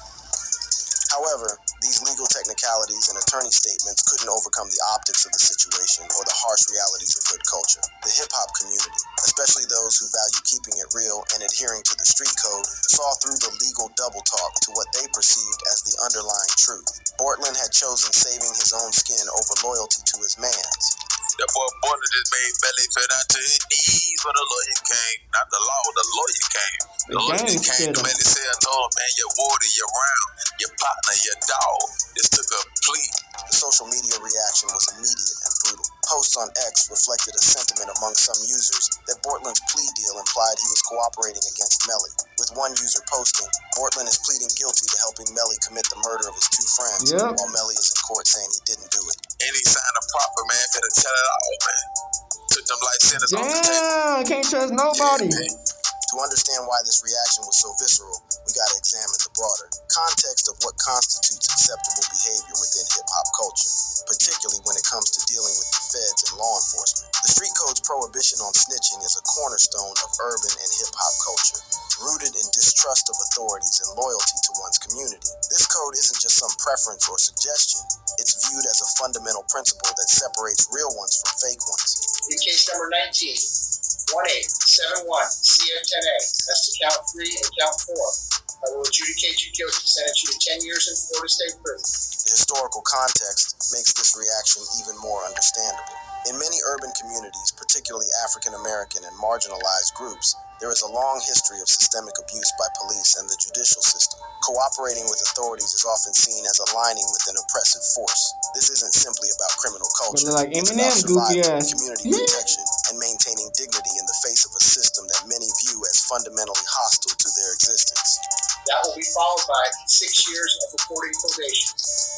However, these legal technicalities and attorney statements couldn't overcome the optics of the situation or the harsh realities of hood culture. The hip-hop community, especially those who value keeping it real and adhering to the street code, saw through the legal double talk to what they perceived as the underlying truth. Bortlen had chosen saving his own skin over loyalty to his mans. That boy Bortlen just made Melly fell down to his knees when the lawyer came. Not the law, the lawyer came. The lawyer came to Melly said, told him, man, your water, your round, your partner, your dog. Just took a plea. The social media reaction was immediate and brutal. Posts on X reflected a sentiment among some users that Bortlen's plea deal implied he was cooperating against Melly. With one user posting, Bortlen is pleading guilty to helping Melly commit the murder of his 2 friends, while Melly is in court saying he didn't do it. And he signed a proper, man, finna tell it all, man. Took them like sinners on the table. damn, can't trust nobody. To understand why this reaction was so visceral, we gotta examine the broader context of what constitutes acceptable behavior within hip-hop culture, particularly when it comes to dealing with the feds and law enforcement. The street code's prohibition on snitching is a cornerstone of urban and hip-hop culture, rooted in distrust of authorities and loyalty to one's community. This code isn't just some preference or suggestion, it's viewed as a fundamental principle that separates real ones from fake ones. In case number 19, 1871 CF10A. As to count 3 and count 4, I will adjudicate you guilty, sentence you to 10 years in Florida State Prison. The historical context makes this reaction even more understandable. In many urban communities, particularly African American and marginalized groups, there is a long history of systemic abuse by police and the judicial system. Cooperating with authorities is often seen as aligning with an oppressive force. This isn't simply about criminal culture. Like it's Eminem, about survival, goofy ass. community protection, and maintaining dignity in the face of a system that many view as fundamentally hostile to their existence. That will be followed by 6 years of reporting probation.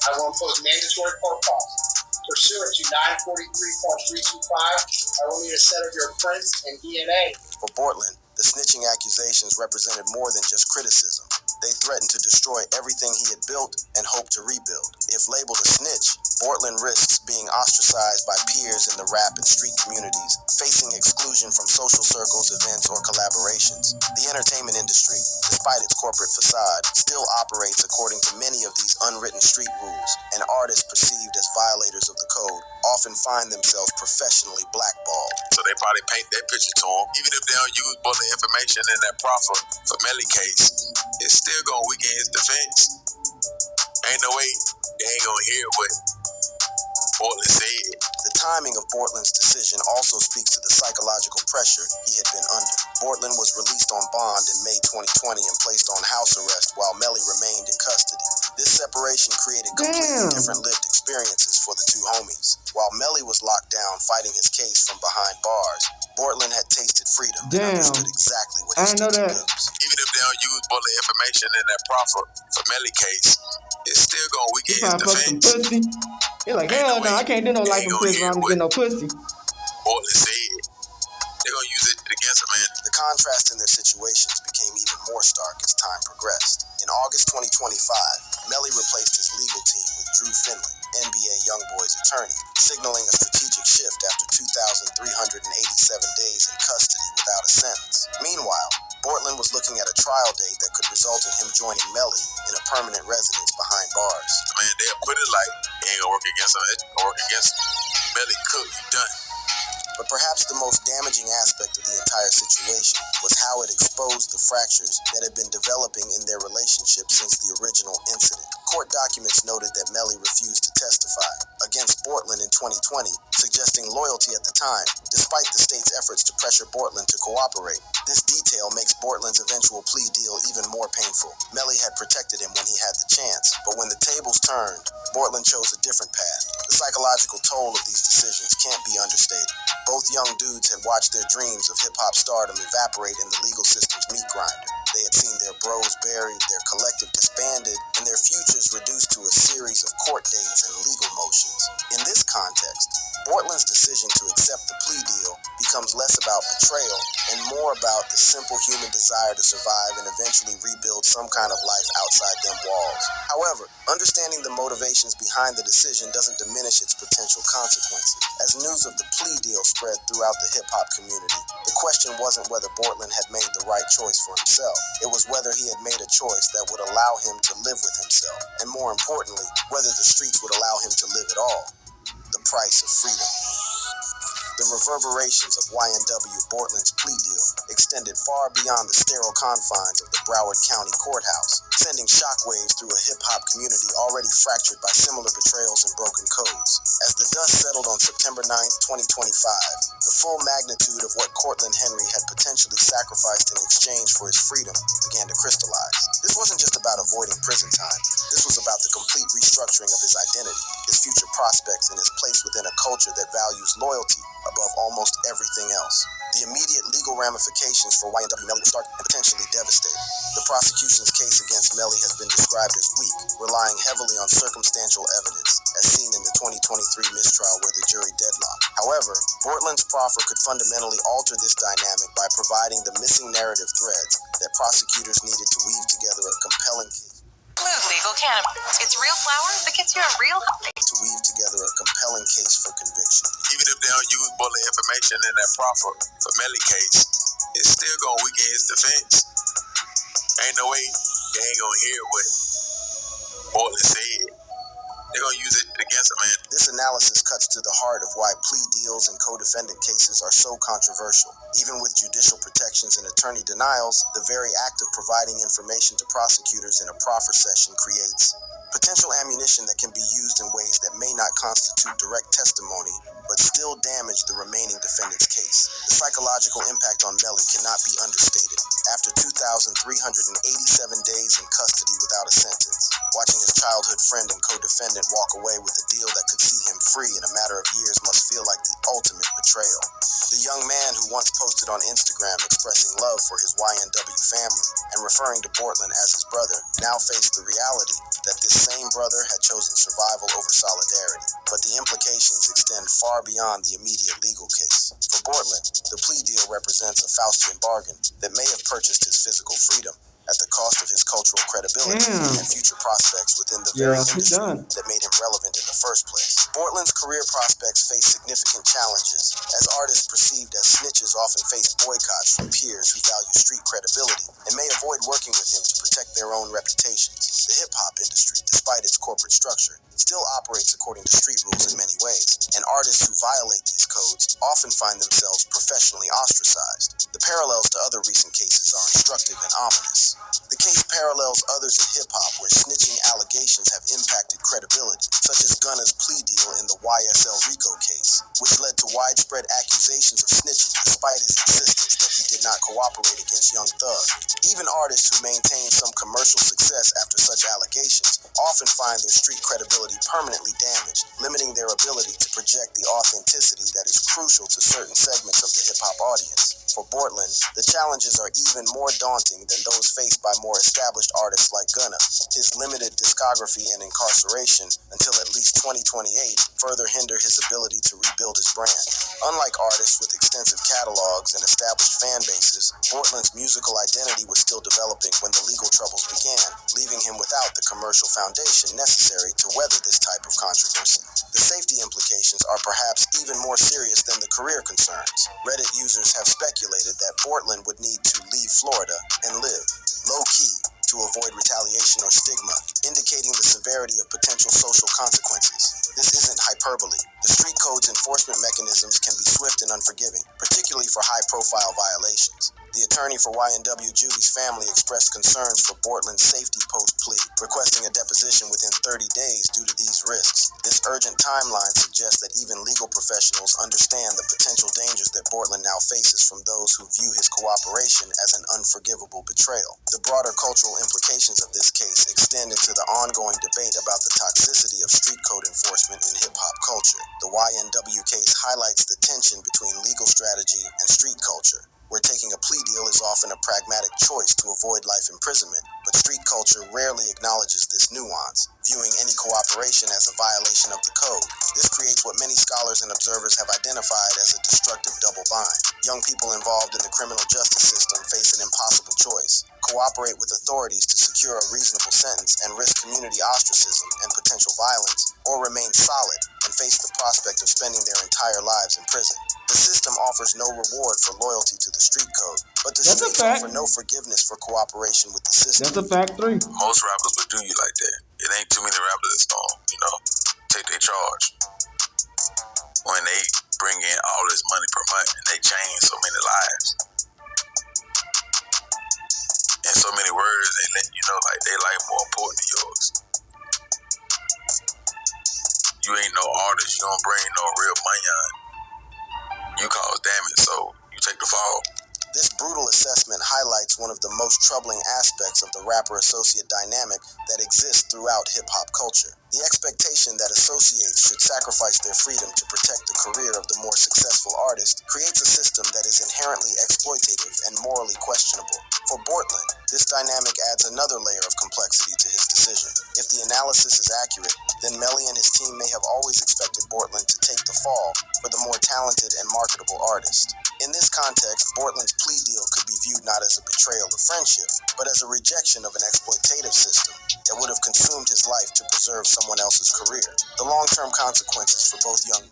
I will impose mandatory court costs. Pursuant to 943.325, I will need a set of your prints and DNA. For Bortlen, the snitching accusations represented more than just criticism. They threatened to destroy everything he had built and hoped to rebuild. If labeled a snitch, Bortlen risks being ostracized by peers in the rap and street communities, facing exclusion from social circles, events, or collaborations. The entertainment industry, despite its corporate facade, still operates according to many of these unwritten street rules, and artists perceived as violators of the code often find themselves professionally blackballed. So they probably paint that picture to him. Even if they don't use Bortlen information in that proffer for Melly case, it's still gonna weaken his defense. Ain't no way they ain't gonna hear what Bortlen said. The timing of Bortlen's decision also speaks to the psychological pressure he had been under. Bortlen was released on bond in May 2020 and placed on house arrest while Melly remained in custody. This separation created completely different lived experiences for the two homies. While Melly was locked down fighting his case from behind bars, Bortlen had tasted freedom and understood exactly what he stood to lose. Even if they don't use Bortlen information in that proffer for Melly case, it's still gonna weaken his defense. Pussy. He's like, hell no, I can't do no life in prison. I'm gonna get no pussy. Bortlen said they're gonna use it against him, man. The contrast in their situations became even more stark as time progressed. In August 2025, Melly replaced his legal team with Drew Finley, NBA Youngboy's attorney, signaling a strategic shift after 2,387 days in custody with without a sentence. Meanwhile, Bortlen was looking at a trial date that could result in him joining Melly in a permanent residence behind bars. Man, they'll put it like, it ain't gonna work against him, it's gonna work against him. Melly cooked, you done. But perhaps the most damaging aspect of the entire situation was how it exposed the fractures that had been developing in their relationship since the original incident. Court documents noted that Melly refused to testify against Bortlen in 2020, suggesting loyalty at the time, despite the state's efforts to pressure Bortlen to cooperate. This detail makes Bortlen's eventual plea deal even more painful. Melly had protected him when he had the chance, but when the tables turned, Bortlen chose a different path. The psychological toll of these decisions can't be understated. Both young dudes had watched their dreams of hip-hop stardom evaporate in the legal system's meat grinder. They had seen their bros buried, their collective disbanded, and their futures reduced to a series of court dates and legal motions. In this context, Bortlen's decision to accept the plea deal becomes less about betrayal and more about the simple human desire to survive and eventually rebuild some kind of life outside them walls. However, understanding the motivations behind the decision doesn't diminish its potential consequences. As news of the plea deal spread throughout the hip-hop community, the question wasn't whether Bortlen had made the right choice for himself. It was whether he had made a choice that would allow him to live with himself, and more importantly, whether the streets would allow him to live at all. The price of freedom. The reverberations of YNW Bortlen's plea deal extended far beyond the sterile confines of the Broward County Courthouse, sending shockwaves through a hip-hop community already fractured by similar betrayals and broken codes. As the dust settled on September 9th, 2025, the full magnitude of what Cortland Henry had potentially sacrificed in exchange for his freedom began to crystallize. This wasn't just about avoiding prison time. This was about the complete restructuring of his identity, his future prospects, and his place within a culture that values loyalty above almost everything else. The immediate legal ramifications for YNW Melly were stark and potentially devastating. The prosecution's case against Melly has been described as weak, relying heavily on circumstantial evidence, as seen in the 2023 mistrial where the jury deadlocked. However, Bortlen's proffer could fundamentally alter this dynamic by providing the missing narrative threads that prosecutors needed to weave together a compelling case. Smooth legal cannabis. It's real flower that gets you a real high. To weave together a compelling case for conviction. Even if they don't use Bortlen information in that proffer for Melly case, it's still gonna weaken his defense. Ain't no way they ain't gonna hear what Bortlen said. They're gonna use it against him, man. This analysis cuts to the heart of why plea deals and co-defendant cases are so controversial. Even with judicial protections and attorney denials, the very act of providing information to prosecutors in a proffer session creates potential ammunition that can be used in ways that may not constitute direct testimony, but still damage the remaining defendant's case. The psychological impact on Melly cannot be understated. After 2,387 days in custody without a sentence, watching his childhood friend and co-defendant walk away with a deal that could see him free in a matter of years must feel like the ultimate betrayal. The young man who once posted on Instagram expressing love for his YNW family and referring to Bortlen as his brother now faced the reality that this same brother had chosen survival over solidarity. But the implications extend far beyond the immediate legal case. For Bortlen, the plea deal represents a Faustian bargain that may have purchased his physical freedom at the cost of his cultural credibility and future prospects within the very industry that made him relevant in the first place. Bortlen's career prospects face significant challenges, as artists perceived as snitches often face boycotts from peers who value street credibility and may avoid working with him to protect their own reputations. The hip-hop industry, despite its corporate structure, still operates according to street rules in many ways, and artists who violate these codes often find themselves professionally ostracized. The parallels to other recent cases are instructive and ominous. The case parallels others in hip-hop where snitching allegations have impacted credibility, such as Gunna's plea deal in the YSL RICO case, which led to widespread accusations of snitching despite his insistence that he did not cooperate against Young Thug. Even artists who maintain some commercial success after such allegations often find their street credibility permanently damaged, limiting their ability to project the authenticity that is crucial to certain segments of the hip-hop audience. For Bortlen, the challenges are even more daunting than those faced by more established artists like Gunna. His limited discography and incarceration until at least 20 2028 further hinder his ability to rebuild his brand. Unlike artists with extensive catalogs and established fan bases, Bortlen's musical identity was still developing when the legal troubles began, leaving him without the commercial foundation necessary to weather this type of controversy. The safety implications are perhaps even more serious than the career concerns. Reddit users have speculated that Bortlen would need to leave Florida and live low-key to avoid retaliation or stigma, indicating the severity of potential social consequences. This isn't hyperbole. The street code's enforcement mechanisms can be swift and unforgiving, particularly for high-profile violations. The attorney for YNW Judy's family expressed concerns for Bortlen's safety post-plea, requesting a deposition within 30 days due to these risks. This urgent timeline suggests that even legal professionals understand the potential dangers that Bortlen now faces from those who view his cooperation as an unforgivable betrayal. The broader cultural implications of this case extend into the ongoing debate about the toxicity of street code enforcement in hip-hop culture. The YNW case highlights the tension between legal strategy and street culture, where taking a plea deal is often a pragmatic choice to avoid life imprisonment, but street culture rarely acknowledges this nuance, viewing any cooperation as a violation of the code. This creates what many scholars and observers have identified as a destructive double bind. Young people involved in the criminal justice system face an impossible choice: cooperate with authorities to secure a reasonable sentence and risk community ostracism and potential violence, or remain solid and face the prospect of spending their entire lives in prison. The system offers no reward for loyalty to the street code, but the streets offer no forgiveness for cooperation with the system. That's a fact 3. Most rappers would do you like that. It ain't too many rappers that's gonna, take their charge. When they bring in all this money per month and they change so many lives. In so many words, they let you know like their life more important than yours. You ain't no artist, you don't bring no real money on. You cause damage, so you take the fall. This brutal assessment highlights one of the most troubling aspects of the rapper-associate dynamic that exists throughout hip-hop culture. The expectation that associates should sacrifice their freedom to protect the career of the more successful artist creates a system that is inherently exploitative and morally questionable. For Bortlen, this dynamic adds another layer of complexity to his decision. If the analysis is accurate, then Melly and his team may have always expected Bortlen to take the fall for the more talented and marketable artist. In this context, Bortlen's plea deal could be viewed not as a betrayal of friendship, but as a rejection of an exploitative system that would have consumed his life to preserve someone else's career. The long-term consequences for both young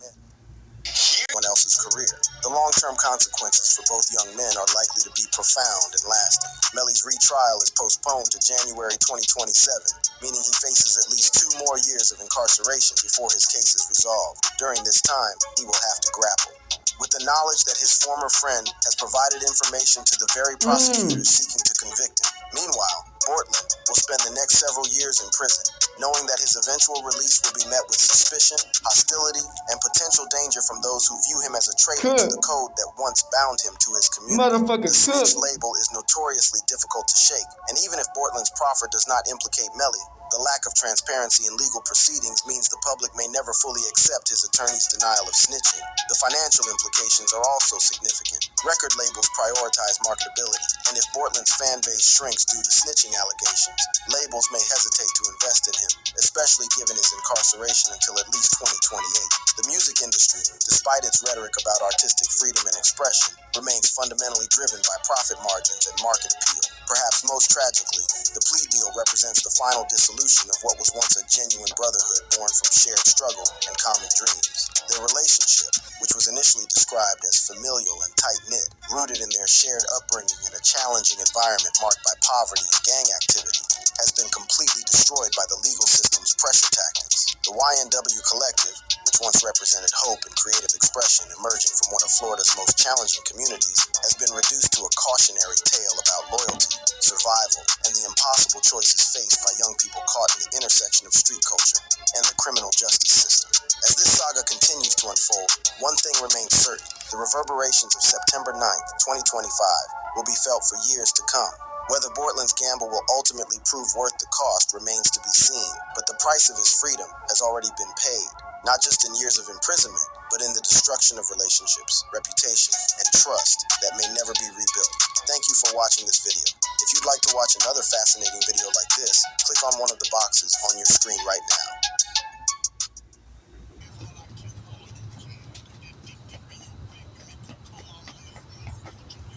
men are likely to be profound and lasting. Melly's retrial is postponed to January 2027, meaning he faces at least 2 more years of incarceration before his case is resolved. During this time, he will have to grapple with the knowledge that his former friend has provided information to the very prosecutors seeking to convict him. Meanwhile, Bortlen will spend the next several years in prison, knowing that his eventual release will be met with suspicion, hostility, and potential danger from those who view him as a traitor to the code that once bound him to his community. The snitch label is notoriously difficult to shake, and even if Bortlen's proffer does not implicate Melly, the lack of transparency in legal proceedings means the public may never fully accept his attorney's denial of snitching. The financial implications are also significant. Record labels prioritize marketability, and if Bortlen's fan base shrinks due to snitching allegations, labels may hesitate to invest in him, especially given his incarceration until at least 2028. The music industry, despite its rhetoric about artistic freedom and expression, remains fundamentally driven by profit margins and market appeal. Perhaps most tragically, the plea deal represents the final dissolution of what was once a genuine brotherhood born from shared struggle and common dreams. Their relationship, which was initially described as familial and tight-knit, rooted in their shared upbringing in a challenging environment marked by poverty and gang activity, has been completely destroyed by the legal system's pressure tactics. The YNW Collective, which once represented hope and creative expression emerging from one of Florida's most challenging communities, has been reduced to a cautionary tale about loyalty, survival, and the impossible choices faced by young people caught in the intersection of street culture and the criminal justice system. As this saga continues to unfold, one thing remains certain: the reverberations of September 9th, 2025 will be felt for years to come. Whether Bortlen's gamble will ultimately prove worth the cost remains to be seen, but the price of his freedom has already been paid, not just in years of imprisonment, but in the destruction of relationships, reputation, and trust that may never be rebuilt. Thank you for watching this video. If you'd like to watch another fascinating video like this, click on one of the boxes on your screen right now.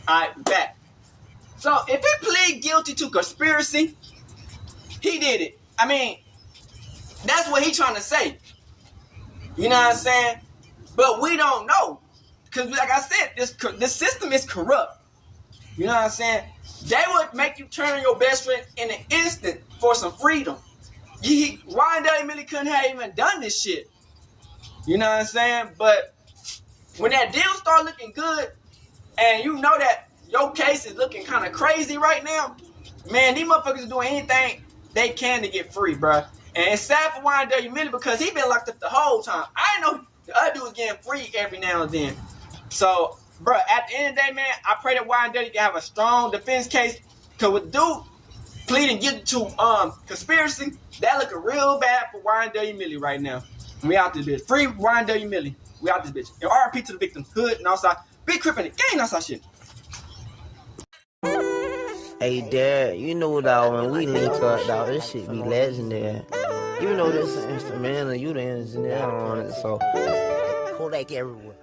Alright, back. So if he plead guilty to conspiracy, he did it. I mean, that's what he trying to say. You know what I'm saying? But we don't know. Because like I said, this system is corrupt. You know what I'm saying? They would make you turn your best friend in an instant for some freedom. YNW Melly couldn't have even done this shit. You know what I'm saying? But when that deal start looking good, and you know that your case is looking kind of crazy right now, man, these motherfuckers are doing anything they can to get free, bro. And it's sad for YNW Melly because he been locked up the whole time. I know the other dude was getting free every now and then. So, bro, at the end of the day, man, I pray that YNW can have a strong defense case. Because with dude pleading guilty to conspiracy, that looking real bad for YNW Melly right now. We out this bitch. Free YNW Melly. We out this bitch. And RIP to the victims. Hood and outside. Big crip in the gang outside shit. Hey, Dad, you know, dog, when we link up, dog, this shit be legendary. You know this instrumental, you the engineer on it, so Kodak everywhere.